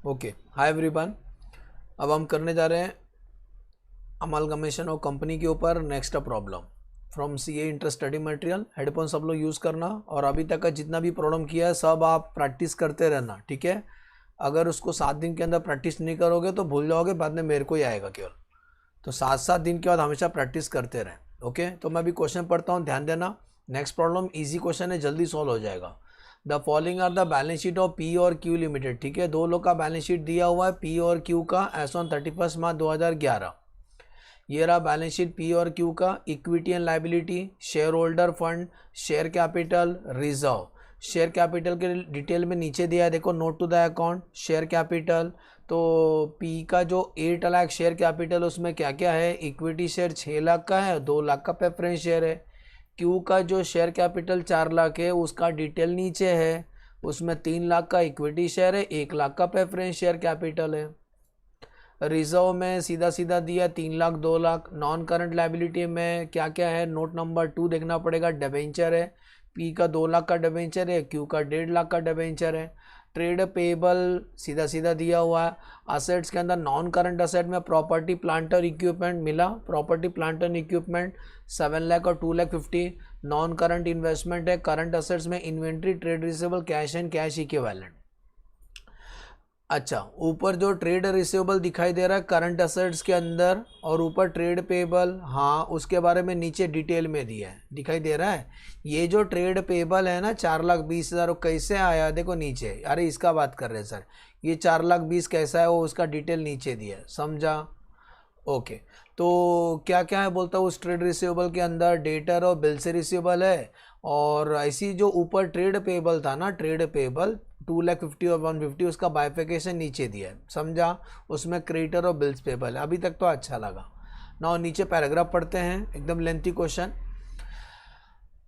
Okay, hi everyone. अब हम करने जा रहे हैं अमालगमेशन ऑफ कंपनी के ऊपर next problem from CA inter study material. Headphone सब लोग यूज़ करना और अभी तक का जितना भी प्रॉब्लम किया है सब आप प्रैक्टिस करते रहना, ठीक है। अगर उसको 7 दिन के अंदर प्रैक्टिस नहीं करोगे तो भूल जाओगे, बाद में मेरे को ही आएगा केवल। तो 7 दिन के बाद हमेशा प्रैक्टिस करते रहें, ओके। तो मैं अभी क्वेश्चन पढ़ता हूँ, ध्यान देना। नेक्स्ट प्रॉब्लम इजी क्वेश्चन है, जल्दी सॉल्व हो जाएगा। The following are the balance sheet of P और क्यू लिमिटेड, ठीक है। दो लोग का बैलेंस शीट दिया हुआ है पी और क्यू का एज ऑन 31 मार्च 2011। ये रहा बैलेंस शीट पी और क्यू का। Equity and liability, share holder fund, share capital, reserve. Share capital के डिटेल में नीचे दिया है, देखो, note to the account share capital. तो पी का जो 8 लाख शेयर कैपिटल, उसमें क्या क्या है? इक्विटी शेयर 6 लाख का है, 2 लाख का प्रेफरेंस शेयर है। क्यू का जो शेयर कैपिटल 4 लाख है, उसका डिटेल नीचे है, उसमें 3 लाख का इक्विटी शेयर है, 1 लाख का प्रेफरेंस शेयर कैपिटल है। रिजर्व में सीधा सीधा दिया 3 lakh 2 lakh. Non current liability में क्या क्या है? नोट नंबर 2 देखना पड़ेगा, डिबेंचर है। पी का 2 लाख का डिबेंचर है, क्यू का 1.5 लाख का डिबेंचर है। ट्रेड पेबल सीधा सीधा दिया हुआ है। असेट्स के अंदर नॉन करंट असेट में प्रॉपर्टी प्लांट और इक्विपमेंट मिला, property plant and equipment 7 lakh और 2 लाख 50। नॉन करंट इन्वेस्टमेंट है, करंट असेट्स में inventory, trade receivable, cash and cash equivalent. अच्छा, ऊपर जो ट्रेड रिसीवेबल दिखाई दे रहा है करंट असेट्स के अंदर, और ऊपर ट्रेड पेबल, हाँ, उसके बारे में नीचे डिटेल में दिया है, दिखाई दे रहा है। ये जो ट्रेड पेबल है ना 4,20,000, कैसे आया? देखो नीचे, अरे इसका बात कर रहे हैं सर। ये 4,20,000 कैसा है, वो उसका डिटेल नीचे दिया है, समझा? ओके। तो क्या क्या है बोलता हूँ, उस ट्रेड रिसीवेबल के अंदर डेटर और बिल से रिसीवेबल है। और ऐसी जो ऊपर ट्रेड पेबल था ना, ट्रेड पेबल 2,50,000 और 150, उसका बाइफिकेशन नीचे दिया है, समझा? उसमें क्रेडिटर और बिल्स पेबल है। अभी तक तो अच्छा लगा ना। नीचे पैराग्राफ पढ़ते हैं, एकदम लेंथी क्वेश्चन।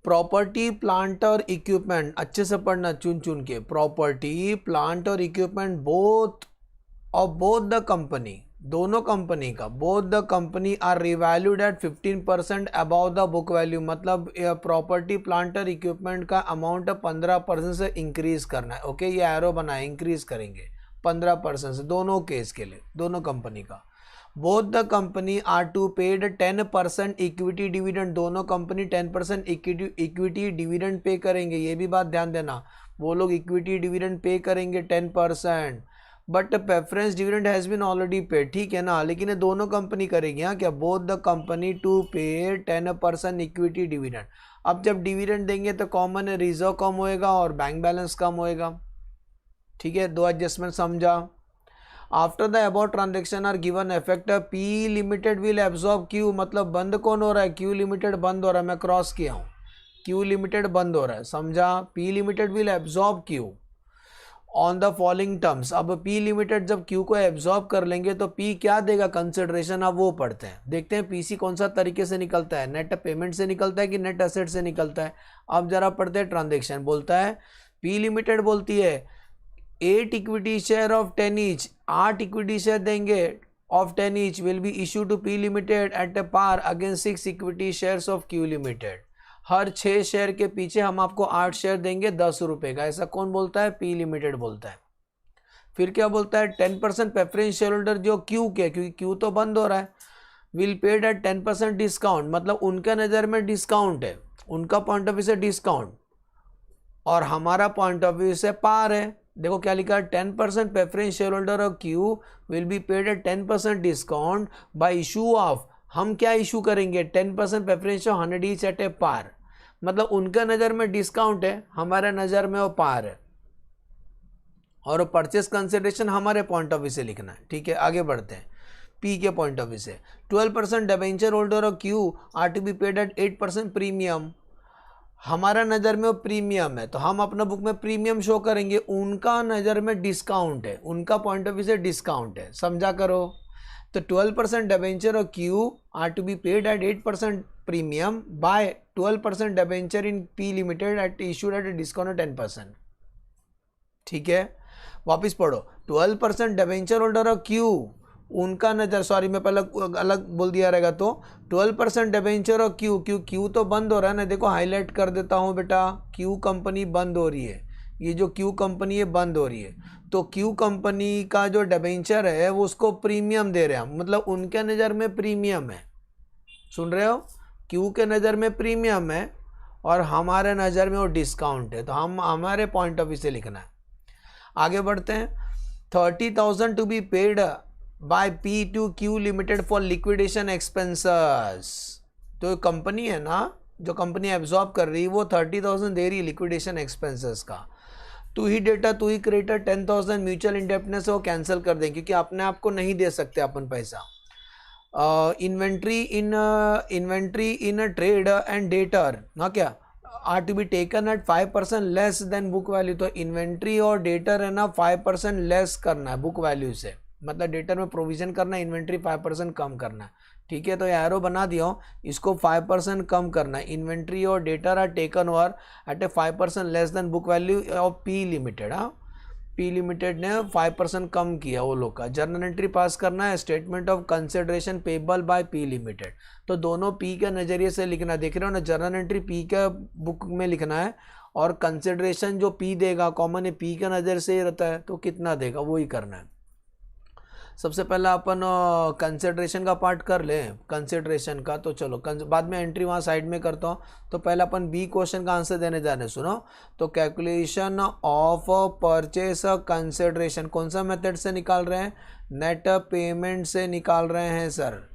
प्रॉपर्टी प्लांट और इक्विपमेंट, अच्छे से पढ़ना चुन चुन के। प्रॉपर्टी प्लांट और इक्विपमेंट बोथ द कंपनी, दोनों कंपनी का, both the company are revalued at 15% above the book value. मतलब प्रॉपर्टी प्लांट और इक्विपमेंट का अमाउंट 15% से इंक्रीज करना है, ओके। ये एरो बनाए, इंक्रीज करेंगे 15% से, दोनों केस के लिए, दोनों कंपनी का। Both the company are to paid 10% equity dividend, दोनों कंपनी 10% इक्विटी डिविडेंड पे करेंगे। ये भी बात ध्यान देना, वो लोग इक्विटी डिविडेंड पे करेंगे 10%, but preference dividend has been already paid, ठीक है ना। लेकिन ये दोनों कंपनी करेगी, हाँ क्या? बोथ द कंपनी टू पे 10% इक्विटी डिविडेंड। अब जब डिविडेंड देंगे तो कॉमन रिजर्व कम होएगा और बैंक बैलेंस कम होएगा, ठीक है। 2 एडजस्टमेंट समझा। After the above transaction are given effect, P limited will absorb Q, मतलब बंद कौन हो रहा है? क्यू लिमिटेड बंद हो रहा है, मैं क्रॉस किया हूँ, क्यू लिमिटेड बंद हो रहा है, समझा? P limited will absorb Q on the following terms. अब पी लिमिटेड जब क्यू को एब्जॉर्ब कर लेंगे तो पी क्या देगा कंसिडरेशन, अब वो पढ़ते हैं, देखते हैं पीसी कौन सा तरीके से निकलता है, नेट पेमेंट से निकलता है कि नेट एसेट से निकलता है। अब जरा पढ़ते हैं ट्रांजेक्शन। बोलता है पी लिमिटेड बोलती है 8 equity share of 10 each, 8 equity share देंगे of 10 each will be issue to P limited at a par against 6 equity shares of Q limited. हर 6 शेयर के पीछे हम आपको 8 शेयर देंगे 10 रुपए का। ऐसा कौन बोलता है? पी लिमिटेड बोलता है। फिर क्या बोलता है? 10% प्रेफरेंस शेयर होल्डर जो क्यू के, क्योंकि क्यू तो बंद हो रहा है, विल पेड एट 10% डिस्काउंट, मतलब उनके नज़र में डिस्काउंट है, उनका पॉइंट ऑफ व्यू से डिस्काउंट, और हमारा पॉइंट ऑफ व्यू से पार है। देखो क्या लिखा है, 10% preference share holder of Q will be paid at 10% discount by issue of, हम क्या इशू करेंगे? 10% preference of 100 each at a par. मतलब उनका नज़र में डिस्काउंट है, हमारे नज़र में वो पार है, और परचेस कंसिडरेशन हमारे पॉइंट ऑफ व्यू से लिखना है, ठीक है। आगे बढ़ते हैं पी के पॉइंट ऑफ व्यू से। 12% debenture holder of Q are to be paid at 8% premium, हमारा नज़र में वो प्रीमियम है तो हम अपना बुक में प्रीमियम शो करेंगे, उनका नज़र में डिस्काउंट है, उनका पॉइंट ऑफ व्यू से डिस्काउंट है, समझा करो। तो 12% debenture of Q are to be paid at 8% premium by 12% debenture in P limited at issued at discount 10%, ठीक है। वापिस पढ़ो, 12% डिबेंचर होल्डर ऑफ क्यू, उनका नज़र, सॉरी मैं पहले अलग बोल दिया रहेगा, तो 12% डिबेंचर और क्यू, क्यू तो बंद हो रहा है ना, देखो हाईलाइट कर देता हूँ बेटा, क्यू कंपनी बंद हो रही है, ये जो क्यू कंपनी है बंद हो रही है, तो क्यू कंपनी का जो डिबेंचर है वो उसको प्रीमियम दे रहे हैं, मतलब उनके नज़र में प्रीमियम है, सुन रहे हो, क्यू के नज़र में प्रीमियम है और हमारे नज़र में वो डिस्काउंट है, तो हम हमारे पॉइंट ऑफ व्यू से लिखना है। आगे बढ़ते हैं। 30,000 to be paid by P2Q limited for liquidation expenses. तो कंपनी है ना, जो कंपनी एब्जॉर्ब कर रही है वो 30,000 दे रही है लिक्विडेशन एक्सपेंसेस का। टू ही डेटा टू ही क्रेडिटर 10,000 म्यूचुअल इंडेप्टनेस वो कैंसिल कर दें, क्योंकि अपने आप को नहीं दे सकते अपन पैसा। Inventory in trade and debtor, हाँ क्या, are to be taken at 5% less than book value. तो इन्वेंट्री और डेटर है ना 5% लेस करना है बुक वैल्यू से, मतलब डेटर में प्रोविजन करना है, इन्वेंट्री 5% कम करना है, ठीक है। तो एरो बना दिया हूँ, इसको 5% कम करना है। इन्वेंट्री और debtor are taken over at a 5% less than book value of P limited. हाँ, पी लिमिटेड ने 5% कम किया वो लोग का। जर्नल एंट्री पास करना है, statement of consideration payable by P limited. तो दोनों पी के नज़रिए से लिखना, देख रहे हो ना, जर्नल एंट्री पी के बुक में लिखना है और कंसिडरेशन जो पी देगा, कॉमन है पी के नज़र से ही रहता है, तो कितना देगा वो ही करना है। सबसे पहला अपन कंसिडरेशन का पार्ट कर लें, कंसिडरेशन का, तो चलो बाद में एंट्री वहाँ साइड में करता हूँ। तो पहले अपन बी क्वेश्चन का आंसर देने जा रहे हैं, सुनो। तो कैलकुलेशन ऑफ परचेस कंसिडरेशन कौन सा मेथड से निकाल रहे हैं? नेट पेमेंट से निकाल रहे हैं सर,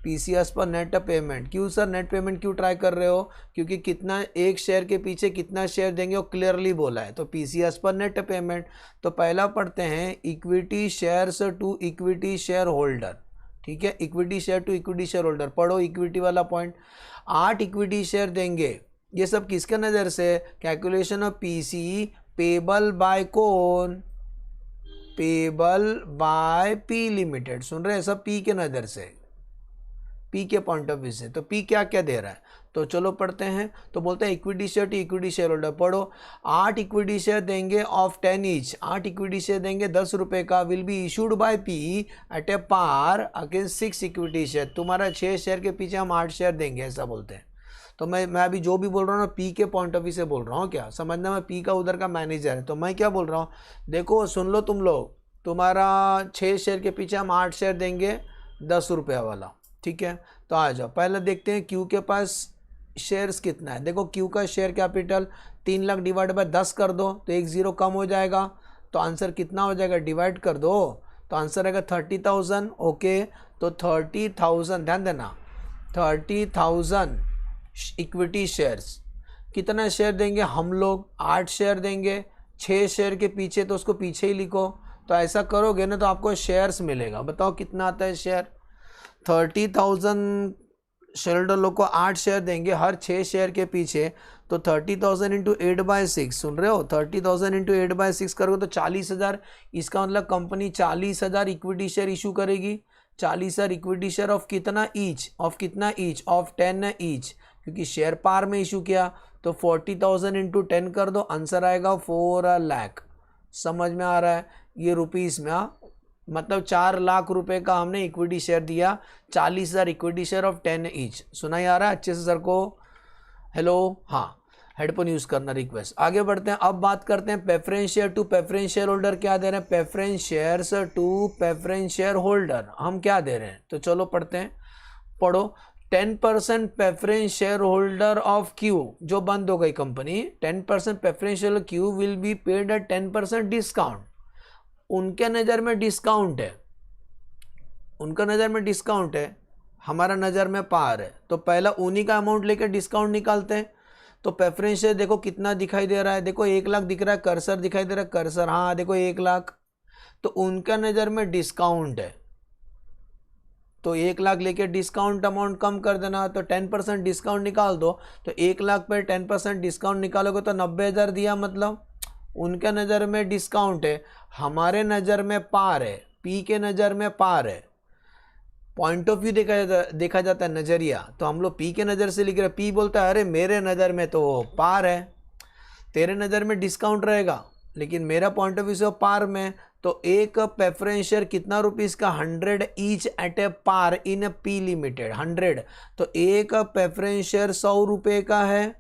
पीसीएस पर नेट पेमेंट। क्यों सर नेट पेमेंट क्यों ट्राई कर रहे हो? क्योंकि कितना, एक शेयर के पीछे कितना शेयर देंगे वो क्लियरली बोला है, तो पीसीएस पर नेट पेमेंट। तो पहला पढ़ते हैं equity shares to equity share holder, ठीक है, equity share to equity share holder. पढ़ो इक्विटी वाला पॉइंट। 8 इक्विटी शेयर देंगे, ये सब किसके नज़र से? Calculation of PC payable by कौन? Payable by P limited. सुन रहे हैं सब, पी के नज़र से, पी के पॉइंट ऑफ व्यू से। तो पी क्या क्या दे रहा है, तो चलो पढ़ते हैं। तो बोलते हैं equity share to equity share holder. पढ़ो, 8 इक्विटी शेयर देंगे ऑफ 10 ईच, 8 इक्विटी शेयर देंगे 10 रुपये का, will be issued by P at a par against 6 equity share. तुम्हारा 6 शेयर के पीछे हम 8 शेयर देंगे, ऐसा बोलते हैं। तो मैं अभी जो भी बोल रहा हूँ ना पी के पॉइंट ऑफ व्यू से बोल रहा हूँ, क्या समझना, मैं पी का उधर का मैनेजर है। तो मैं क्या बोल रहा हूँ, देखो सुन लो तुम लोग, तुम्हारा 6 शेयर के पीछे हम 8 शेयर देंगे 10 रुपये वाला, ठीक है। तो आ जाओ, पहले देखते हैं क्यू के पास शेयर्स कितना है। देखो क्यू का share capital 3 lakh divide by 10 कर दो तो 1 0 कम हो जाएगा, तो आंसर कितना हो जाएगा, डिवाइड कर दो तो आंसर आएगा 30,000। ओके, तो 30,000, ध्यान देना, 30,000 इक्विटी शेयर्स। कितना शेयर देंगे हम लोग? 8 शेयर देंगे, 6 शेयर के पीछे, तो उसको पीछे ही लिखो। तो ऐसा करोगे ना तो आपको शेयर्स मिलेगा। बताओ कितना आता है शेयर? 30,000 शेयर होल्डर लोग को 8 शेयर देंगे हर 6 शेयर के पीछे, तो 30,000 इंटू 8/6, सुन रहे हो, 30,000 इंटू 8/6 करोगे तो 40,000। इसका मतलब कंपनी 40,000 इक्विटी शेयर इशू करेगी। 40,000 इक्विटी शेयर ऑफ कितना ईच? ऑफ कितना ईच? ऑफ 10 ईच, क्योंकि शेयर पार में इशू किया। तो 40,000 इंटू 10 कर दो, आंसर आएगा 4 लाख। समझ में आ रहा है? ये रुपीज़ में, मतलब 4 लाख रुपए का हमने इक्विटी शेयर दिया, 40,000 इक्विटी शेयर ऑफ 10 ईच। सुनाई आ रहा है अच्छे से सर को? हेलो, हाँ, हेडफोन यूज़ करना रिक्वेस्ट। आगे बढ़ते हैं, अब बात करते हैं preference share to preference share holder क्या दे रहे हैं। Preference shares to preference share holder हम क्या दे रहे हैं, तो चलो पढ़ते हैं। पढ़ो, 10% preference share holder of Q, जो बंद हो गई कंपनी, 10% preference share Q will be paid at 10% discount. उनके नज़र में डिस्काउंट है, उनका नज़र में डिस्काउंट है, हमारा नज़र में पार है। तो पहला उन्हीं का अमाउंट लेकर डिस्काउंट निकालते हैं। तो प्रेफरेंस शेयर देखो कितना दिखाई दे रहा है, देखो 1 लाख दिख रहा है, कर्सर दिखाई दे रहा है, कर्सर, हाँ देखो 1 लाख। तो उनका नज़र में डिस्काउंट है, तो 1 लाख लेके डिस्काउंट अमाउंट कम कर देना, तो 10% डिस्काउंट निकाल दो। तो 1 लाख पर 10% डिस्काउंट निकालोगे तो 90,000 दिया, मतलब उनके नज़र में डिस्काउंट है, हमारे नज़र में पार है, पी के नज़र में पार है। पॉइंट ऑफ व्यू देखा जाता है, नज़रिया, तो हम लोग पी के नज़र से लिख रहे हैं। पी बोलता है अरे मेरे नज़र में तो पार है, तेरे नज़र में डिस्काउंट रहेगा, लेकिन मेरा पॉइंट ऑफ व्यू से पार में। तो एक प्रेफरेंस शेयर कितना रुपीज़ का? 100 each at a par in P limited, 100। तो एक प्रेफरेंस शेयर 100 रुपये का है,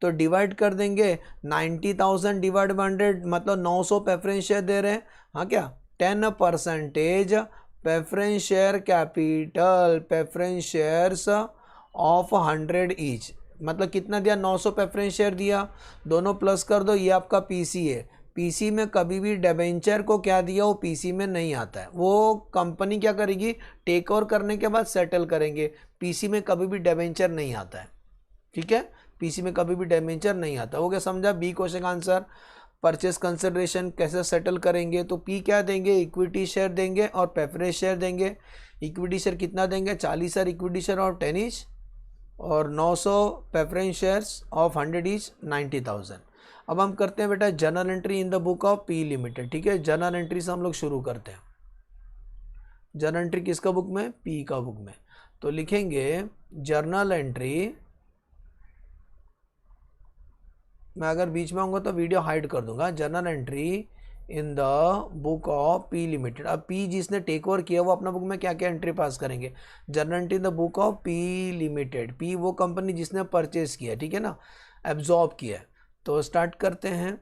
तो तो डिवाइड कर देंगे 90,000 डिवाइड बाई 100 मतलब 900 प्रेफरेंस शेयर दे रहे हैं। हाँ क्या 10% preference share capital preference shares of 100 each मतलब कितना दिया 900 प्रेफरेंस शेयर दिया। दोनों प्लस कर दो, ये आपका पीसी है। पीसी में कभी भी डिबेंचर को क्या दिया वो पीसी में नहीं आता है, वो कंपनी क्या करेगी टेक ओवर करने के बाद सेटल करेंगे। पीसी में कभी भी डिबेंचर नहीं आता है, ठीक है, पीसी में कभी भी डिबेंचर नहीं आता। हो गया समझा। बी क्वेश्चन का आंसर परचेस कंसिडरेशन कैसे सेटल करेंगे, तो पी क्या देंगे इक्विटी शेयर देंगे और प्रेफरेंस शेयर देंगे। इक्विटी शेयर कितना देंगे 40 शेयर इक्विटी शेयर और 10 ईच और 900 प्रेफरेंस शेयर्स ऑफ 100 ईच 90,000। अब हम करते हैं बेटा journal entry in the book of P limited. ठीक है, जर्नल एंट्री से हम लोग शुरू करते हैं। जर्नल एंट्री किसका बुक में पी का बुक में। तो लिखेंगे जर्नल एंट्री, मैं अगर बीच में आऊँगा तो वीडियो हाइड कर दूंगा। Journal entry in the book of P limited. अब पी जिसने टेक ओवर किया वो अपना बुक में क्या क्या एंट्री पास करेंगे। Journal entry in the book of P limited, P वो कंपनी जिसने परचेज किया, ठीक है ना, एब्जॉर्ब किया। तो स्टार्ट करते हैं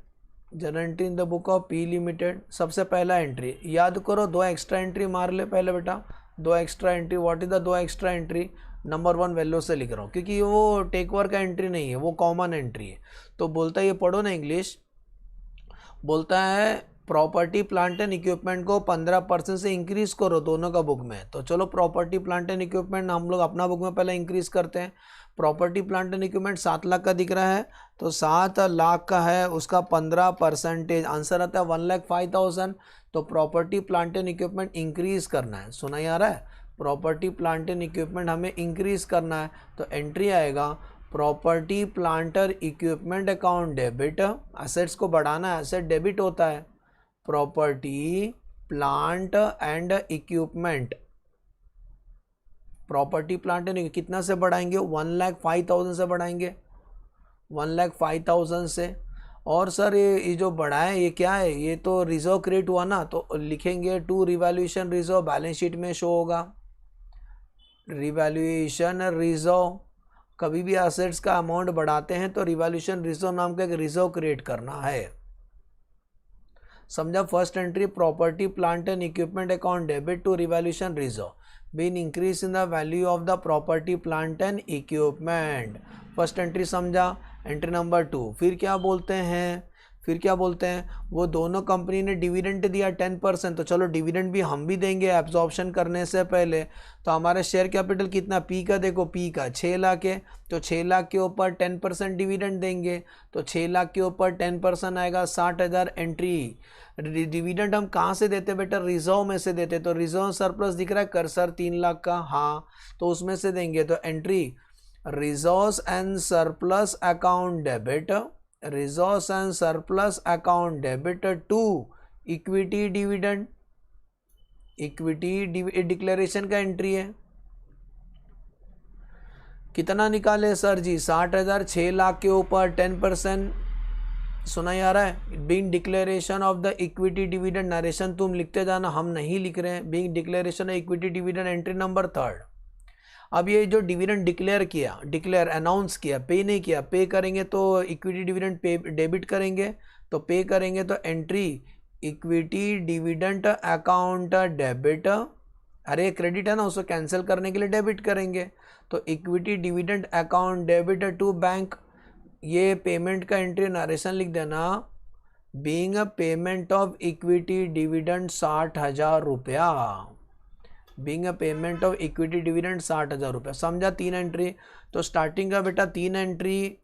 journal entry in the book of P limited. सबसे पहला एंट्री याद करो, 2 एक्स्ट्रा एंट्री मार ले पहले बेटा, 2 extra entry. What is the 2 extra entry. Number 1 value से लिख रहा हूँ क्योंकि वो टेक ओवर का एंट्री नहीं है, वो कॉमन एंट्री है। तो बोलता है, ये पढ़ो ना इंग्लिश, बोलता है प्रॉपर्टी प्लांट एंड इक्विपमेंट को 15% से इंक्रीज करो दोनों का बुक में। तो चलो प्रॉपर्टी प्लांट एंड इक्विपमेंट हम लोग अपना बुक में पहले इंक्रीज करते हैं। Property plant and equipment 7 lakh का दिख रहा है, तो 7 लाख का है, उसका 15% आंसर आता है 1,05,000। तो property plant and equipment increase करना है, सुना ही आ रहा है, प्रॉपर्टी प्लांट एंड इक्विपमेंट हमें इंक्रीज करना है। तो एंट्री आएगा property planter equipment account debit, assets को बढ़ाना है, एसेट डेबिट होता है। Property plant and equipment, property plant and कितना से बढ़ाएंगे 1,05,000 से बढ़ाएंगे, 1,05,000 से। और सर ये जो बढ़ा है ये क्या है, ये तो रिजर्व क्रिएट हुआ ना, तो लिखेंगे to revaluation reserve, balance sheet में शो होगा रिवैल्यूएशन रिजर्व। कभी भी एसेट्स का अमाउंट बढ़ाते हैं तो रिवैल्यूएशन रिजर्व नाम का एक रिजर्व क्रिएट करना है, समझा। First entry property plant and equipment account debit to revaluation reserve been increase in the value of the property plant and equipment. First entry समझा। एंट्री नंबर 2 फिर क्या बोलते हैं, फिर क्या बोलते हैं, वो दोनों कंपनी ने डिविडेंड दिया 10%, तो चलो डिविडेंड भी हम भी देंगे एब्जॉर्प्शन करने से पहले। तो हमारा शेयर कैपिटल कितना पी का, देखो पी का 6 लाख है, तो 6 लाख के ऊपर 10% डिविडेंड देंगे, तो 6 लाख के ऊपर 10% आएगा 60,000 एंट्री। डिविडेंड हम कहाँ से देते बेटा, रिजर्व में से देते, तो रिजर्व सरप्लस दिख रहा है कर्सर 3 लाख का, हाँ तो उसमें से देंगे। तो entry reserves and surplus account debit, reserves and surplus account debit to equity dividend, equity declaration का एंट्री है। कितना निकाले सर जी 60,000, 6 लाख के ऊपर 10%, सुना ही आ रहा है। Being declaration of the equity dividend, narration तुम लिखते जाना, हम नहीं लिख रहे हैं। Being declaration of equity dividend entry number 3। अब ये जो डिविडेंड डिक्लेयर किया, डिक्लेयर अनाउंस किया, पे नहीं किया, पे करेंगे तो इक्विटी डिविडेंड पे डेबिट करेंगे, तो पे करेंगे तो entry equity dividend account debit, अरे क्रेडिट है ना उसको कैंसिल करने के लिए डेबिट करेंगे, तो equity dividend account debit to bank. ये पेमेंट का एंट्री नरेशन लिख देना, being a payment of equity dividend 60,000 रुपया, being a payment of equity dividend 60,000 रुपया, समझा। 3 एंट्री। तो स्टार्टिंग का बेटा 3 एंट्री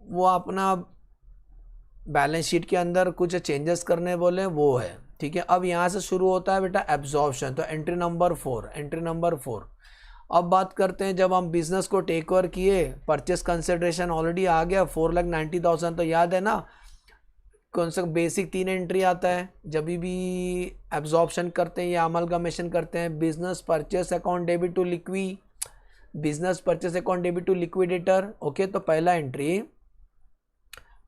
वो अपना बैलेंस शीट के अंदर कुछ चेंजेस करने बोले वो है, ठीक है। अब यहाँ से शुरू होता है बेटा एब्जॉर्प्शन, तो एंट्री नंबर 4, एंट्री नंबर 4। अब बात करते हैं जब हम बिजनेस को टेक ओवर किए, परचेस कंसिडरेशन ऑलरेडी आ गया 4,90,000, तो याद है ना कौन सा बेसिक 3 एंट्री आता है जब भी एब्जॉर्प्शन करते हैं या अमलगमेशन करते हैं। Business purchase account debit to लिक्वी, business purchase account debit to liquidator, okay. तो पहला एंट्री,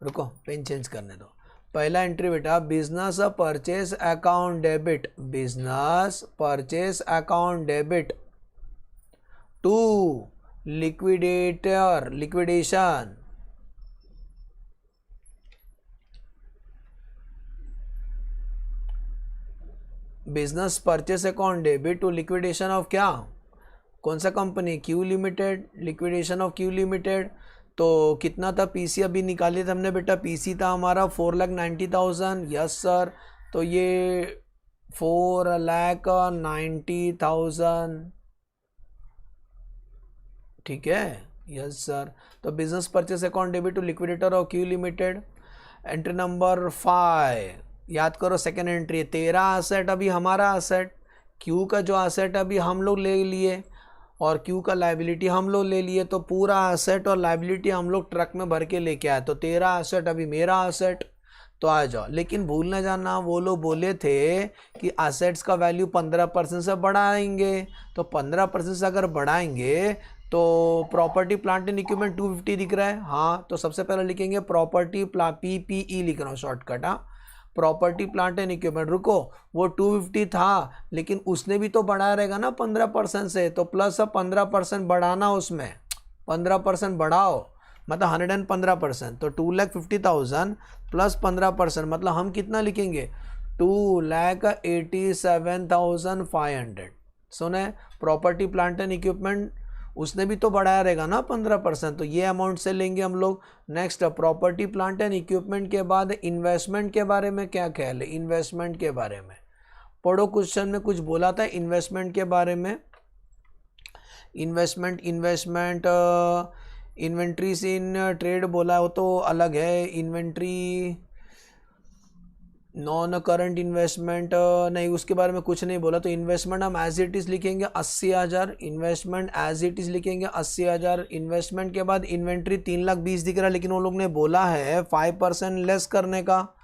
रुको पेन चेंज करने दो, पहला एंट्री बेटा business purchase account debit, business purchase account debit to liquidator, liquidation, business purchase account debit to liquidation of क्या, कौन सा company, Q limited, liquidation of Q limited. तो कितना था पीसी अभी निकाले थे हमने बेटा, पीसी था हमारा 4,90,000, यस सर। तो ये 4,90,000, ठीक है, यस सर। तो business purchase account debit to liquidator of Q limited. Entry number 5 याद करो, सेकेंड एंट्री है, तेरा असेट अभी हमारा असेट, क्यू का जो असेट अभी हम लोग ले लिए और क्यू का लाइबिलिटी हम लोग ले लिए, तो पूरा असेट और लाइबिलिटी हम लोग ट्रक में भर के लेके आए। तो तेरा असेट अभी मेरा असेट, तो आ जाओ। लेकिन भूल ना जाना, वो लोग बोले थे कि असेट्स का वैल्यू 15% से बढ़ाएंगे, तो 15% से अगर बढ़ाएंगे तो प्रॉपर्टी प्लांट एंड इक्विपमेंट 250 दिख रहा है, हाँ। तो सबसे पहले लिखेंगे प्रॉपर्टी PPE लिख रहा हूँ शॉर्टकट, हाँ, प्रॉपर्टी प्लांट एंड इक्विपमेंट। रुको, वो 250 था लेकिन उसने भी तो बढ़ाया रहेगा ना 15% से, तो प्लस 15% बढ़ाना, उसमें 15% बढ़ाओ, मतलब 115%, तो 2,50,000 प्लस 15%, मतलब हम कितना लिखेंगे, 2,87,500। सुने, प्रॉपर्टी प्लांट एंड इक्विपमेंट उसने भी तो बढ़ाया रहेगा ना 15%, तो ये अमाउंट से लेंगे हम लोग। Next, property plant and equipment के बाद इन्वेस्टमेंट के बारे में क्या ख्याल है, इन्वेस्टमेंट के बारे में पढ़ो, क्वेश्चन में कुछ बोला था इन्वेस्टमेंट के बारे में। इन्वेस्टमेंट इन्वेंट्रीज इन ट्रेड बोला हो तो अलग है, इन्वेंट्री नॉन करंट इन्वेस्टमेंट नहीं, उसके बारे में कुछ नहीं बोला। तो इन्वेस्टमेंट हम एज इट इज़ लिखेंगे 80,000, इन्वेस्टमेंट एज इट इज़ लिखेंगे 80,000। इन्वेस्टमेंट के बाद इन्वेंट्री 3,20,000 दिख रहा है, लेकिन वो लोग ने बोला है 5% लेस करने का,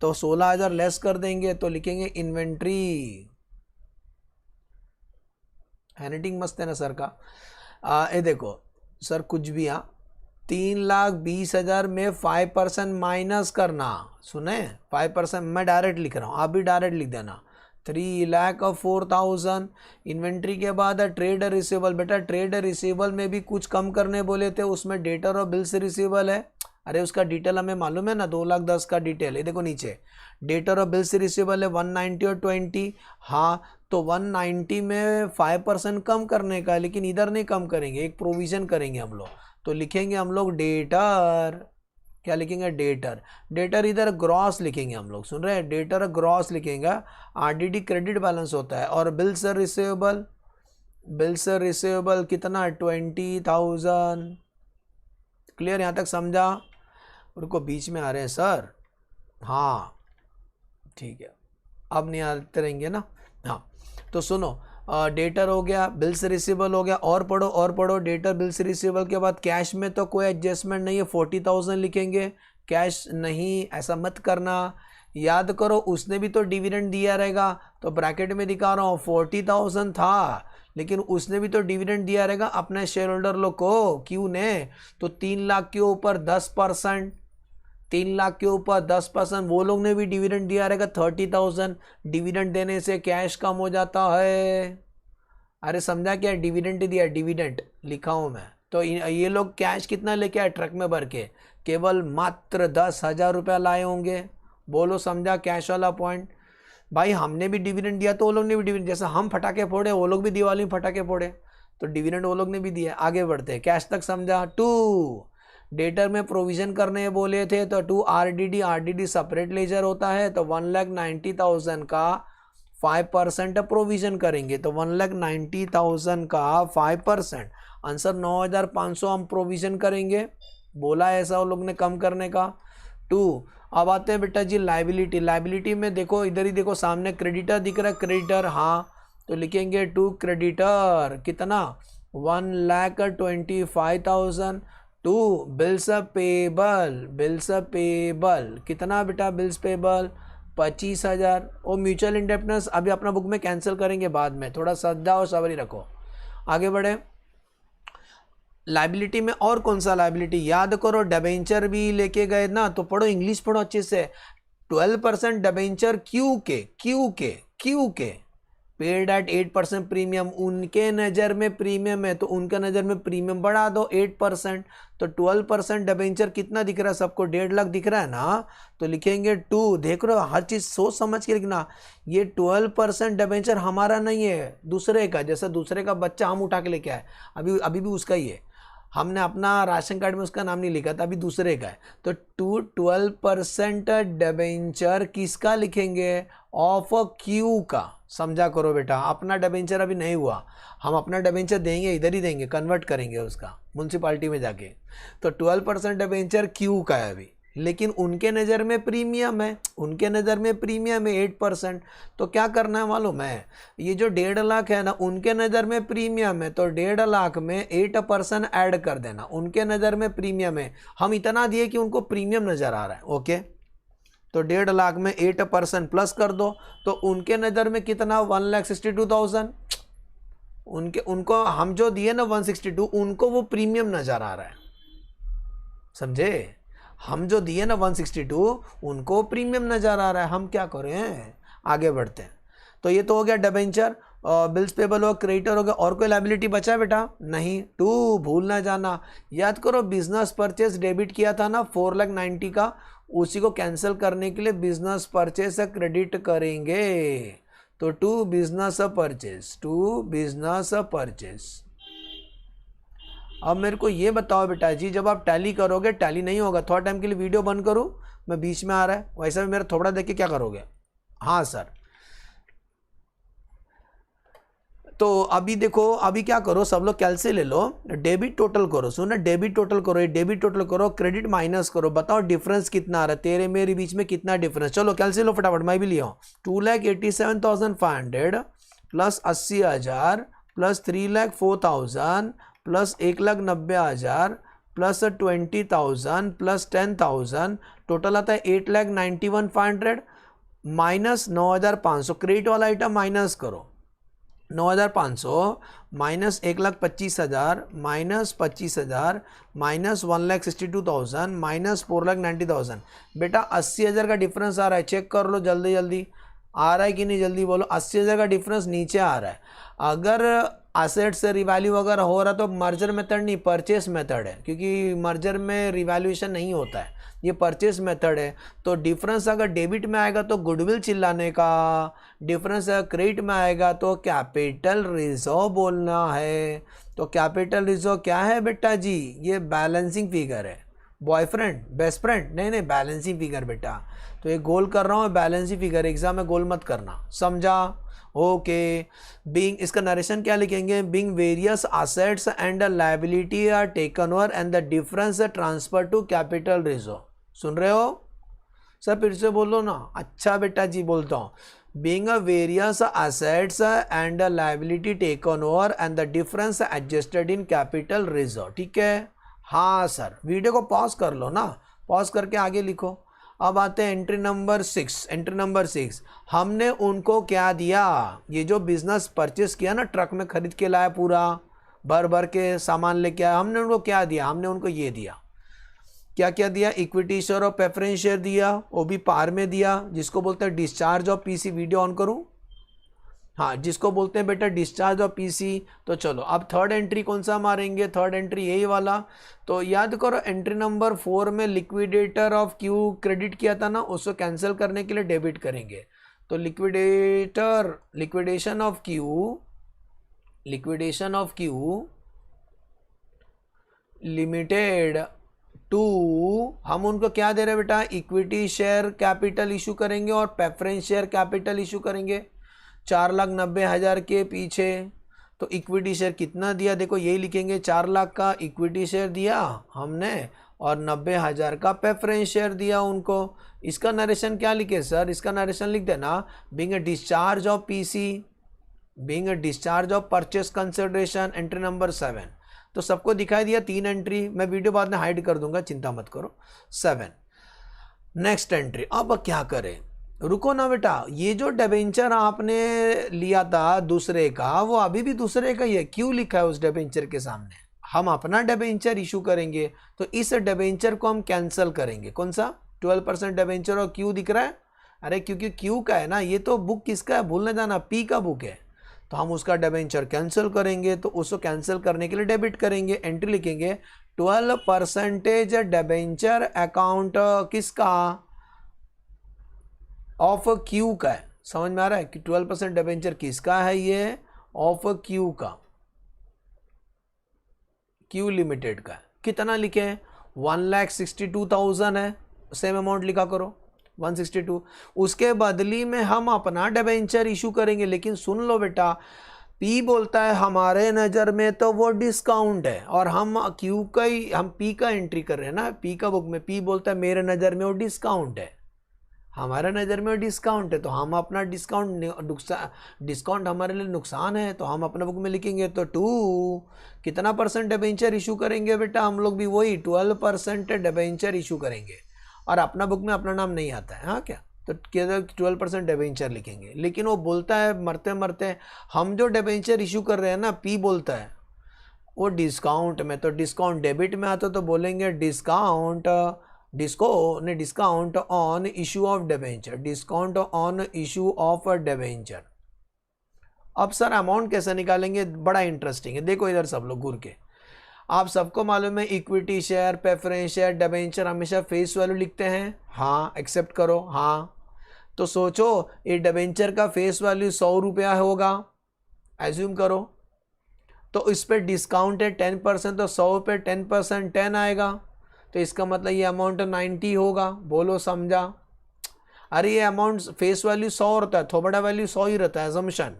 तो 16,000 लेस कर देंगे, तो लिखेंगे इन्वेंट्री। हैंडराइटिंग मस्त है ना सर का। ये देखो सर, कुछ भी 3,20,000 में 5% माइनस करना, सुने 5%, मैं डायरेक्ट लिख रहा हूँ, आप भी डायरेक्ट लिख देना। 3,04,000 इन्वेंट्री के बाद ट्रेड रिसीवेबल, बेटा ट्रेड रिसीवेबल में भी कुछ कम करने बोले थे, उसमें डेटर और बिल्स रिसीवेबल है, अरे उसका डिटेल हमें मालूम है ना, 2,10,000 का डिटेल है, देखो नीचे डेटर और बिल्स रिसीवेबल है 190 और 20, हाँ। तो 190 में 5% कम करने का, लेकिन इधर नहीं कम करेंगे, एक प्रोविजन करेंगे हम लोग, तो लिखेंगे हम लोग डेटर, क्या लिखेंगे, डेटर। डेटर इधर ग्रॉस लिखेंगे हम लोग, सुन रहे हैं, डेटर ग्रॉस लिखेंगे, आरडीडी क्रेडिट बैलेंस होता है। और बिल्स रिसीवेबल, बिल्स रिसीवेबल कितना, 20,000। क्लियर, यहाँ तक समझा? उनको बीच में आ रहे हैं सर, हाँ ठीक है, अब नहीं आते रहेंगे ना, हाँ। तो सुनो, डेटर हो गया, बिल्स रिसीवेबल हो गया, और पढ़ो और पढ़ो, डेटर बिल्स रिसीवेबल के बाद कैश में तो कोई एडजस्टमेंट नहीं है, 40,000 लिखेंगे, कैश नहीं, ऐसा मत करना, याद करो उसने भी तो डिविडेंड दिया रहेगा, तो ब्रैकेट में दिखा रहा हूँ 40,000 था, लेकिन उसने भी तो डिविडेंड दिया रहेगा अपने शेयर होल्डर लोग को, क्यों ने, तो 3 लाख के ऊपर 10%, 3 लाख के ऊपर 10%, वो लोग ने भी डिविडेंड दिया रहेगा 30,000, डिविडेंड देने से कैश कम हो जाता है। अरे समझा क्या, डिविडेंड दिया, डिविडेंड लिखा हूँ मैं। तो ये लोग कैश कितना लेके आए ट्रक में भर के, केवल मात्र 10,000 रुपया लाए होंगे, बोलो समझा कैश वाला पॉइंट। भाई हमने भी डिविडेंड दिया तो वो लोग ने भी डिविडेंड, जैसे हम फटाके फोड़े वो लोग भी दिवाली में फटाके फोड़े, तो डिविडेंड वो लोग ने भी दिया। आगे बढ़ते, कैश तक समझा। 2 डेटर में प्रोविजन करने बोले थे, तो 2 आरडीडी सेपरेट लेजर होता है, तो 1,90,000 का 5% प्रोविजन करेंगे, तो 1,90,000 का 5%, आंसर 9,500 हम प्रोविजन करेंगे, बोला ऐसा वो लोग ने कम करने का। 2, अब आते हैं बेटा जी लाइबिलिटी। लाइबिलिटी में देखो, इधर ही देखो सामने क्रेडिटर दिख रहा है, क्रेडिटर, हाँ, तो लिखेंगे 2 क्रेडिटर कितना, 1,25,000। 2 बिल्स पेबल, बिल्स पेबल कितना बेटा, बिल्स पेबल 25,000। और म्यूचुअल इंडेप्टनेस अभी अपना बुक में कैंसिल करेंगे बाद में, थोड़ा श्रद्धा और सब्र रखो। आगे बढ़े, लाइबिलिटी में और कौन सा लाइबिलिटी, याद करो डिबेंचर भी लेके गए ना, तो पढ़ो इंग्लिश पढ़ो अच्छे से। 12% डिबेंचर क्यू के, पेड एट 8% प्रीमियम, उनके नज़र में प्रीमियम है तो उनके नज़र में प्रीमियम बढ़ा दो 8%, तो 12% डिबेंचर कितना दिख रहा है सबको, 1.5 लाख दिख रहा है ना, तो लिखेंगे 2। देख रहे हो, हर चीज़ सोच समझ के लिखना। ये 12% डिबेंचर हमारा नहीं है, दूसरे का। जैसे दूसरे का बच्चा हम उठा के लेके आए, अभी भी उसका ही है, हमने अपना राशन कार्ड में उसका नाम नहीं लिखा था, अभी दूसरे का है। तो 12% डिबेंचर किसका लिखेंगे, ऑफ क्यू का। समझा करो बेटा, अपना डिबेंचर अभी नहीं हुआ, हम अपना डिबेंचर देंगे, इधर ही देंगे, कन्वर्ट करेंगे उसका म्यूनसिपालिटी में जाके। तो 12% डिबेंचर क्यू का है अभी, लेकिन उनके नज़र में प्रीमियम है, उनके नज़र में प्रीमियम है 8%। तो क्या करना है मालूम है, ये जो 1.5 लाख है ना, उनके नज़र में प्रीमियम है, तो 1.5 लाख में 8% ऐड कर देना। उनके नज़र में प्रीमियम है, हम इतना दिए कि उनको प्रीमियम नज़र आ रहा है, ओके। तो 1.5 लाख में 8% प्लस कर दो, तो उनके नज़र में कितना, 1,62,000। उनको हम जो दिए ना 162, उनको वो प्रीमियम नज़र आ रहा है, समझे। हम जो दिए ना 162, उनको प्रीमियम नज़र आ रहा है। हम क्या करें, आगे बढ़ते हैं। तो ये तो हो गया डिबेंचर, बिल्स पेबल हो, क्रेडिटर हो गया। और कोई लायबिलिटी बचा है बेटा, नहीं। 2 भूल ना जाना, याद करो, बिजनेस परचेस डेबिट किया था ना 4,90,000 का, उसी को कैंसिल करने के लिए बिजनेस परचेस क्रेडिट करेंगे। तो 2 बिजनेस परचेस, 2 बिजनेस परचेस। अब मेरे को ये बताओ बेटा जी, जब आप टैली करोगे, टैली नहीं होगा, थोड़ा टाइम के लिए वीडियो बंद करूं, मैं बीच में आ रहा है, वैसा भी मेरा थोड़ा देख के क्या करोगे। हाँ सर, तो अभी देखो, अभी क्या करो, सब लोग कैलसी ले लो, डेबिट टोटल करो। सुनो, डेबिट टोटल करो, ये डेबिट टोटल करो, क्रेडिट माइनस करो, बताओ डिफरेंस कितना आ रहा है, तेरे मेरे बीच में कितना डिफरेंस। चलो कैलसी लो फटाफट, मैं भी लिया हूँ। 2,87,500 plus 80,000 plus 3,04,000 plus 1,90,000 plus 20,000 plus 10,000, total आता है 8,91,500 माइनस 9,500। क्रेडिट वाला आइटम माइनस करो, 9,500 माइनस 1,25,000 माइनस 25,000 माइनस 1,62,000 माइनस 4,90,000। बेटा 80,000 का डिफरेंस आ रहा है, चेक कर लो जल्दी जल्दी, आ रहा है कि नहीं, जल्दी बोलो। 80,000 का डिफरेंस नीचे आ रहा है। अगर असेट से रिवैल्यू अगर हो रहा तो मर्जर मेथड नहीं, परचेस मेथड है, क्योंकि मर्जर में रिवैल्यूएशन नहीं होता है, ये परचेस मेथड है। तो डिफरेंस अगर डेबिट में आएगा तो गुडविल चिल्लाने का, डिफरेंस अगर क्रेडिट में आएगा तो कैपिटल रिजर्व बोलना है। तो कैपिटल रिजर्व क्या है बेटा जी, ये बैलेंसिंग फिगर है। बॉयफ्रेंड, बेस्ट फ्रेंड, नहीं नहीं, बैलेंसिंग फिगर बेटा। तो ये गोल कर रहा हूँ, बैलेंसिंग फिगर, एग्जाम में गोल मत करना, समझा। ओके, बीइंग, इसका नरेशन क्या लिखेंगे, being various assets and liability are taken over and the difference transfer to capital reserve. सुन रहे हो सर, फिर से बोलो ना। अच्छा बेटा जी, बोलता हूँ। Being a various assets and liability taken over and the difference adjusted in capital reserve, ठीक है। हाँ सर, वीडियो को पॉज कर लो ना, पॉज करके आगे लिखो। अब आते हैं एंट्री नंबर 6। एंट्री नंबर 6, हमने उनको क्या दिया, ये जो बिजनेस परचेस किया ना, ट्रक में खरीद के लाया, पूरा भर भर के सामान लेके आया, हमने उनको क्या दिया, हमने उनको ये दिया। क्या क्या दिया, इक्विटी शेयर और प्रेफरेंस शेयर दिया, वो भी पार में दिया, जिसको बोलते हैं discharge of PC. Video on करूं, हाँ, जिसको बोलते हैं बेटा डिस्चार्ज ऑफ पीसी। तो चलो अब थर्ड एंट्री कौन सा मारेंगे, थर्ड एंट्री यही वाला। तो याद करो, एंट्री नंबर 4 में लिक्विडेटर ऑफ क्यू क्रेडिट किया था ना, उसको कैंसिल करने के लिए डेबिट करेंगे। तो liquidator, liquidation of Q, liquidation of Q limited to, हम उनको क्या दे रहे हैं बेटा, इक्विटी शेयर कैपिटल इशू करेंगे और प्रेफरेंस शेयर कैपिटल इशू करेंगे 4,90,000 के पीछे। तो इक्विटी शेयर कितना दिया, देखो यही लिखेंगे, 4 लाख का इक्विटी शेयर दिया हमने और 90,000 का प्रेफरेंस शेयर दिया उनको। इसका नरेशन क्या लिखे सर, इसका नरेशन लिख देना, being a discharge of PC, being a discharge of purchase consideration, entry number 7। तो सबको दिखाई दिया 3 एंट्री, मैं वीडियो बाद में हाइड कर दूंगा, चिंता मत करो। 7 नेक्स्ट एंट्री। अब क्या करें, रुको ना बेटा, ये जो डिबेंचर आपने लिया था दूसरे का, वो अभी भी दूसरे का ही है, क्यों लिखा है उस डिबेंचर के सामने। हम अपना डिबेंचर इशू करेंगे, तो इस डिबेंचर को हम कैंसिल करेंगे। कौन सा, 12% डिबेंचर और क्यू दिख रहा है, अरे क्योंकि क्यू का है ना, ये तो बुक किसका है, भूल ना जाना, पी का बुक है। तो हम उसका डिबेंचर कैंसिल करेंगे, तो उसको कैंसिल करने के लिए डेबिट करेंगे, एंट्री लिखेंगे 12% डिबेंचर अकाउंट किसका, ऑफ क्यू का है। समझ में आ रहा है कि 12% डिबेंचर किसका है, ये ऑफ क्यू का, क्यू लिमिटेड का है। कितना लिखे हैं, 1,62,000 है, सेम अमाउंट लिखा करो 162। उसके बदली में हम अपना डिबेंचर इशू करेंगे, लेकिन सुन लो बेटा, पी बोलता है हमारे नज़र में तो वो डिस्काउंट है, और हम क्यू का ही, हम पी का एंट्री कर रहे हैं ना, पी का बुक में पी बोलता है मेरे नज़र में वो डिस्काउंट है, हमारे नज़र में वो डिस्काउंट है, तो हम अपना डिस्काउंट हमारे लिए नुकसान है, तो हम अपना बुक में लिखेंगे तो 2 कितना परसेंट डिबेंचर इशू करेंगे बेटा, हम लोग भी वही 12% डिबेंचर इशू करेंगे, और अपना बुक में अपना नाम नहीं आता है, हाँ क्या, तो 12% डिबेंचर लिखेंगे। लेकिन वो बोलता है मरते मरते, हम जो डिबेंचर इशू कर रहे हैं ना, पी बोलता है वो डिस्काउंट में, तो डिस्काउंट डेबिट में आता तो बोलेंगे discount on issue of debenture, discount on issue of debenture. अब सर अमाउंट कैसे निकालेंगे, बड़ा इंटरेस्टिंग है, देखो इधर सब लोग घूर के, आप सबको मालूम है equity share, preference share, debenture हमेशा फेस वैल्यू लिखते हैं, हाँ एक्सेप्ट करो, हाँ। तो सोचो ये डिबेंचर का फेस वैल्यू 100 रुपया होगा, एज्यूम करो, तो इस पर डिस्काउंट है 10%, तो 100 पे 10% 10 आएगा, तो इसका मतलब ये अमाउंट 90 होगा, बोलो समझा। अरे ये अमाउंट फेस वैल्यू 100 होता है, थोबड़ा वैल्यू 100 ही रहता है एजम्पशन,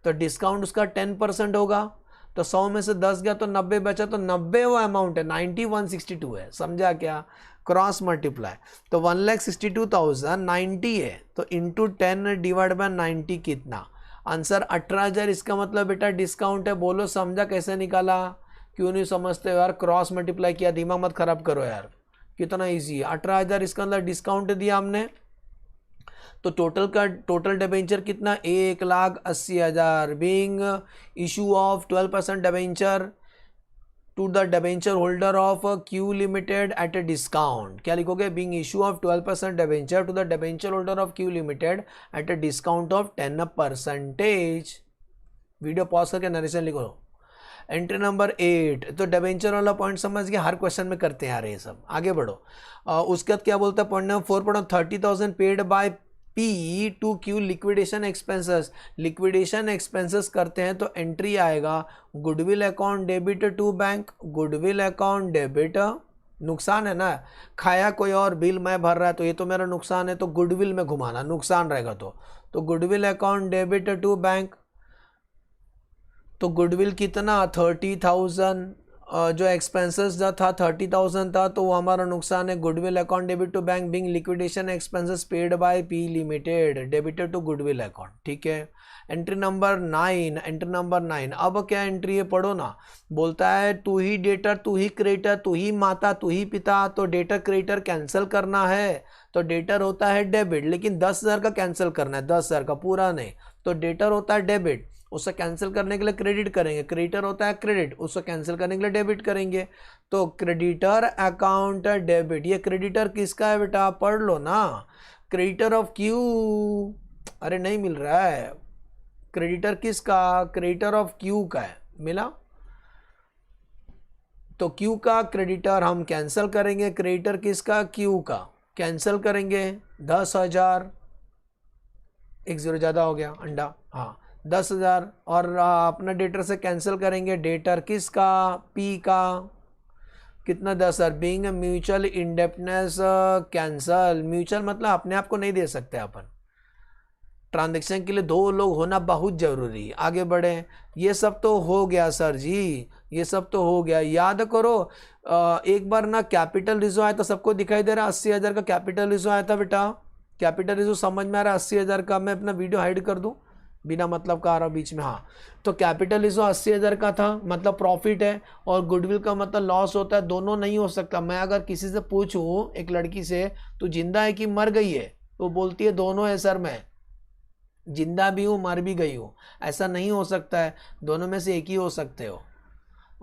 तो डिस्काउंट उसका 10% होगा, तो 100 में से 10 गया तो 90 बचा, तो 90 वो अमाउंट है, 90 162 है, समझा क्या, क्रॉस मल्टीप्लाई, तो 1,62,000 90 है, तो इंटू 10 डिवाइड बाय 90 कितना, आंसर 18,000। इसका मतलब बेटा डिस्काउंट है, बोलो समझा कैसे निकाला, क्यों नहीं समझते यार, क्रॉस मल्टीप्लाई किया, दिमाग मत खराब करो यार, कितना ईजी है, 18,000 इसका अंदर डिस्काउंट दिया हमने, तो टोटल डिबेंचर कितना, 1,80,000 being issue of 12% debenture to the debenture holder of Q limited at a discount, क्या लिखोगे, being issue of 12% debenture to the debenture holder of Q limited at a discount of 10%। Video pause करके narration लिखो। Entry number 8, तो debenture वाला point समझ गया, हर question में करते हैं यार ये सब, आगे बढ़ो। उसके बाद क्या बोलता है पॉइंट नंबर 4 पढ़ो, 30,000 paid by P to Q liquidation expenses, liquidation expenses करते हैं तो एंट्री आएगा goodwill account debit to bank, goodwill account debit, नुकसान है ना, खाया कोई और बिल मैं भर रहा है तो ये तो मेरा नुकसान है, तो गुडविल में घुमाना नुकसान रहेगा, तो goodwill account debit to bank, तो गुडविल कितना 30,000, जो एक्सपेंसेस था 30,000 था, तो वो हमारा नुकसान है, goodwill account debit to bank being liquidation expenses paid by P limited debited to goodwill account, ठीक है। एंट्री नंबर 9, अब क्या एंट्री है पढ़ो ना, बोलता है तू ही डेटर, तू ही क्रेडिटर, तू ही माता, तू ही पिता, तो डेटर क्रेडिटर कैंसिल करना है, तो डेटर होता है डेबिट, लेकिन 10,000 का कैंसिल करना है, 10,000 का पूरा नहीं, तो डेटर होता है डेबिट, उससे कैंसिल करने के लिए क्रेडिट करेंगे, क्रेडिटर होता है क्रेडिट, उसको कैंसिल करने के लिए डेबिट करेंगे, तो क्रेडिटर अकाउंट डेबिट, ये क्रेडिटर किसका है बेटा, पढ़ लो ना, क्रेडिटर ऑफ क्यू, अरे नहीं मिल रहा है, क्रेडिटर किसका, क्रेडिटर ऑफ क्यू का है, मिला, तो क्यू का क्रेडिटर हम कैंसिल करेंगे, क्रेडिटर किसका, क्यू का, कैंसिल करेंगे 10,000, एक जीरो ज़्यादा हो गया अंडा, हाँ 10,000, और अपना डेटर से कैंसिल करेंगे, डेटर किसका, पी का, कितना 10,000 being mutual indebtedness cancel, mutual मतलब अपने आप को नहीं दे सकते अपन, ट्रांजैक्शन के लिए 2 लोग होना बहुत जरूरी, आगे बढ़े। ये सब तो हो गया सर जी, ये सब तो हो गया, याद करो एक बार ना कैपिटल रिजो आया था, सबको दिखाई दे रहा 80,000 का कैपिटल रिजो आया था बेटा, कैपिटल रिजो समझ में आ रहा है, 80,000 का, मैं अपना वीडियो हाइड कर दूं, बिना मतलब का आ रहा बीच में, हाँ, तो कैपिटल रिजो 80,000 का था, मतलब प्रॉफिट है, और गुडविल का मतलब लॉस होता है, दोनों नहीं हो सकता। मैं अगर किसी से पूछूं, एक लड़की से, तो जिंदा है कि मर गई है, तो बोलती है दोनों है सर, मैं जिंदा भी हूँ मर भी गई हूँ, ऐसा नहीं हो सकता है, दोनों में से एक ही हो सकते हो,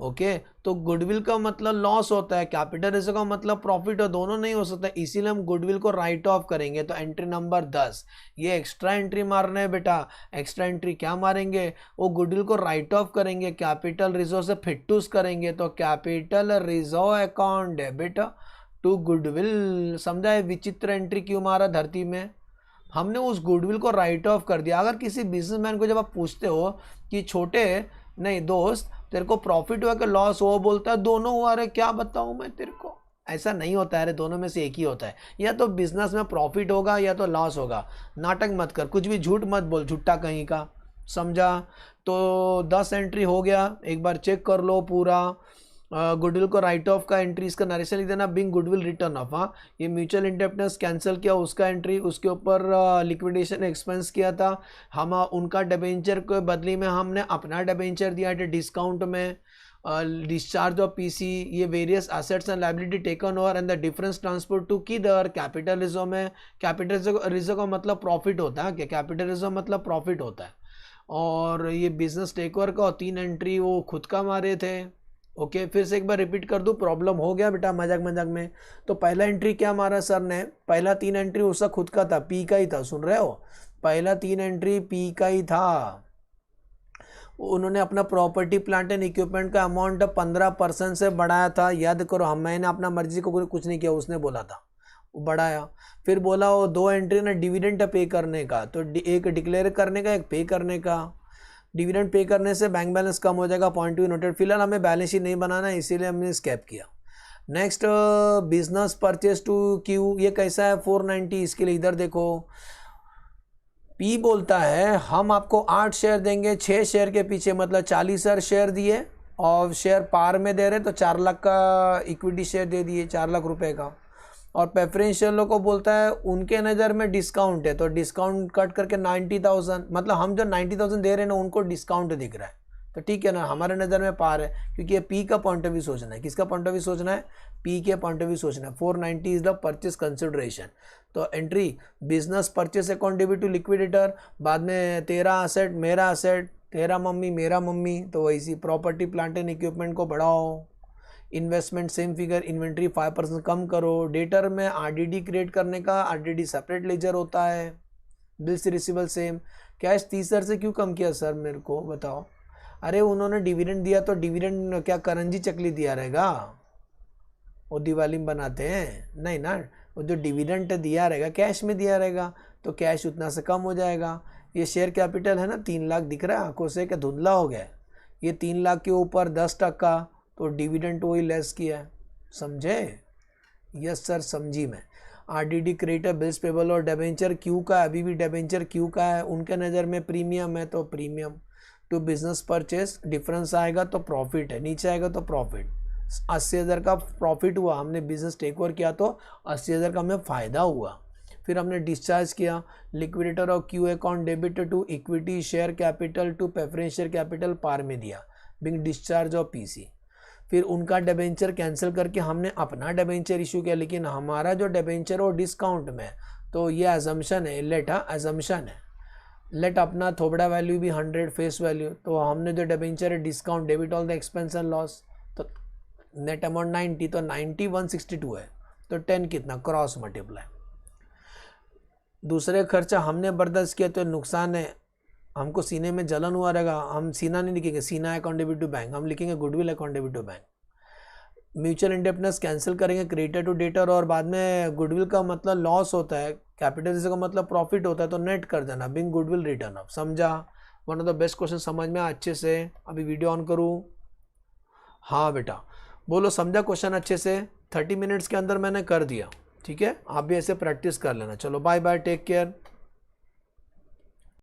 ओके तो गुडविल का मतलब लॉस होता है, कैपिटल रिजर्व का मतलब प्रॉफिट, और दोनों नहीं हो सकता, इसीलिए हम गुडविल को राइट ऑफ करेंगे। तो एंट्री नंबर 10 ये एक्स्ट्रा एंट्री मारना है बेटा। एक्स्ट्रा एंट्री क्या मारेंगे, वो गुडविल को राइट ऑफ करेंगे, कैपिटल रिजर्व से फिटूस करेंगे। तो capital reserve account debit to goodwill. समझा है विचित्र एंट्री क्यों मारा धरती में, हमने उस गुडविल को राइट ऑफ कर दिया। अगर किसी बिजनेसमैन को जब आप पूछते हो कि छोटे नहीं दोस्त तेरे को प्रॉफिट हुआ कि लॉस हुआ, बोलता है दोनों हुआ। अरे क्या बताऊं मैं तेरे को, ऐसा नहीं होता है, अरे दोनों में से एक ही होता है। या तो बिजनेस में प्रॉफिट होगा या तो लॉस होगा। नाटक मत कर, कुछ भी झूठ मत बोल, झूठा कहीं का, समझा। तो 10 एंट्री हो गया, एक बार चेक कर लो पूरा। गुडविल को राइट ऑफ का एंट्री, इसका नरेशन लिख देना बिंग गुडविल रिटर्न ऑफ। हाँ, ये म्यूचुअल इंडेप्टनेस कैंसिल किया उसका एंट्री, उसके ऊपर लिक्विडेशन एक्सपेंस किया था हम, उनका डिबेंचर के बदले में हमने अपना डिबेंचर दिया था डिस्काउंट में। डिस्चार्ज ऑफ पीसी, ये various assets and liability taken over and the difference transfer to किधर, कैपिटल रिजर्व में। कैपिटल रिजर्व का मतलब प्रॉफिट होता है, क्या कैपिटल रिजर्व मतलब प्रॉफिट होता है। और ये बिजनेस टेक ओवर का 3 एंट्री वो खुद का मारे थे। ओके फिर से एक बार रिपीट कर दूं, प्रॉब्लम हो गया बेटा मजाक मजाक में। तो पहला एंट्री क्या मारा सर ने, पहला 3 एंट्री उसका खुद का था, पी का ही था, सुन रहे हो, पहला 3 एंट्री पी का ही था। उन्होंने अपना प्रॉपर्टी प्लांट एंड इक्विपमेंट का अमाउंट 15% से बढ़ाया था, याद करो। मैंने अपना मर्जी को कुछ नहीं किया, उसने बोला था वो बढ़ाया। फिर बोला वो 2 एंट्री ना डिविडेंड पे करने का, तो एक डिक्लेयर करने का, एक पे करने का। डिविडेंड पे करने से बैंक बैलेंस कम हो जाएगा, पॉइंट टू नोटेड। फिलहाल हमें बैलेंस शीट नहीं बनाना है, इसीलिए हमने स्कैप किया। Next business purchase to Q, ये कैसा है 490, इसके लिए इधर देखो। पी बोलता है हम आपको 8 शेयर देंगे, 6 शेयर के पीछे मतलब 40,000 शेयर दिए, और शेयर पार में दे रहे तो 4 लाख का इक्विटी शेयर दे दिए, 4 लाख रुपए का। और प्रेफरेंशियल को बोलता है उनके नज़र में डिस्काउंट है, तो डिस्काउंट कट करके 90,000, मतलब हम जो 90,000 दे रहे हैं ना उनको डिस्काउंट दिख रहा है, तो ठीक है ना, हमारे नज़र में पार है। क्योंकि ये पी का पॉइंट ऑफ व्यू सोचना है, किसका पॉइंट ऑफ व्यू सोचना है, पी के पॉइंट ऑफ व्यू सोचना है। 490 इज द परचेस कंसिडरेशन। तो entry business purchase account debit to liquidator, बाद में तेरा असेट मेरा असेट, तेरा मम्मी मेरा मम्मी, तो वैसी प्रॉपर्टी प्लांट एंड इक्विपमेंट को बढ़ाओ। इन्वेस्टमेंट सेम फिगर, इन्वेंट्री 5% कम करो। डेटर में आरडीडी क्रिएट करने का, आरडीडी सेपरेट लेजर होता है। Bills receivable same. कैश 30,000 से क्यों कम किया सर, मेरे को बताओ। अरे उन्होंने डिविडेंड दिया तो डिविडेंड क्या करंजी चकली दिया रहेगा, वो दिवाली में बनाते हैं नहीं ना, वो जो डिविडेंड दिया रहेगा कैश में दिया रहेगा, तो कैश उतना से कम हो जाएगा। ये शेयर कैपिटल है ना 3 लाख दिख रहा है आंखों से, क्या धुंधला हो गया। ये 3 लाख के ऊपर 10%, तो डिविडेंड वही लेस किया है, समझे। यस सर समझी मैं। आरडीडी क्रेडिटर बिल्स पेबल और डेबेंचर क्यू का, अभी भी डेबेंचर क्यू का है, उनके नज़र में प्रीमियम है, तो premium to business purchase difference आएगा तो प्रॉफिट है, नीचे आएगा तो प्रॉफिट। 80,000 का प्रॉफिट हुआ, हमने बिजनेस टेक ओवर किया तो 80,000 का हमें फ़ायदा हुआ। फिर हमने डिस्चार्ज किया, लिक्विडेटर और Q account debit to equity share capital to preferential capital par में दिया, बिंग डिस्चार्ज ऑफ पीसी। फिर उनका डिबेंचर कैंसिल करके हमने अपना डिबेंचर इशू किया, लेकिन हमारा जो डिबेंचर वो डिस्काउंट में, तो ये एजम्पशन है, लेट, हाँ एजम्पशन है, लेट अपना थोबड़ा वैल्यू भी 100 फेस वैल्यू, तो हमने जो डिबेंचर है discount debit all the expense and loss, तो नेट अमाउंट 90, तो 90 162 है, तो 10 कितना क्रॉस मल्टीप्लाई। दूसरे खर्चा हमने बर्दाश्त किया तो नुकसान है, हमको सीने में जलन हुआ रहेगा, हम सीना नहीं लिखेंगे, सीना अकाउंट डेबिट टू बैंक, हम लिखेंगे goodwill account debit to bank. Mutual indebtedness cancel करेंगे क्रेडिटर टू डेटर, और बाद में गुडविल का मतलब लॉस होता है, कैपिटल का मतलब प्रॉफिट होता है, तो नेट कर देना बिंग गुडविल रिटर्न ऑफ। समझा, one of the best question, समझ में अच्छे से। अभी वीडियो ऑन करूँ, हाँ बेटा बोलो समझा क्वेश्चन अच्छे से। 30 मिनट्स के अंदर मैंने कर दिया, ठीक है, आप भी ऐसे प्रैक्टिस कर लेना। चलो बाय बाय, टेक केयर।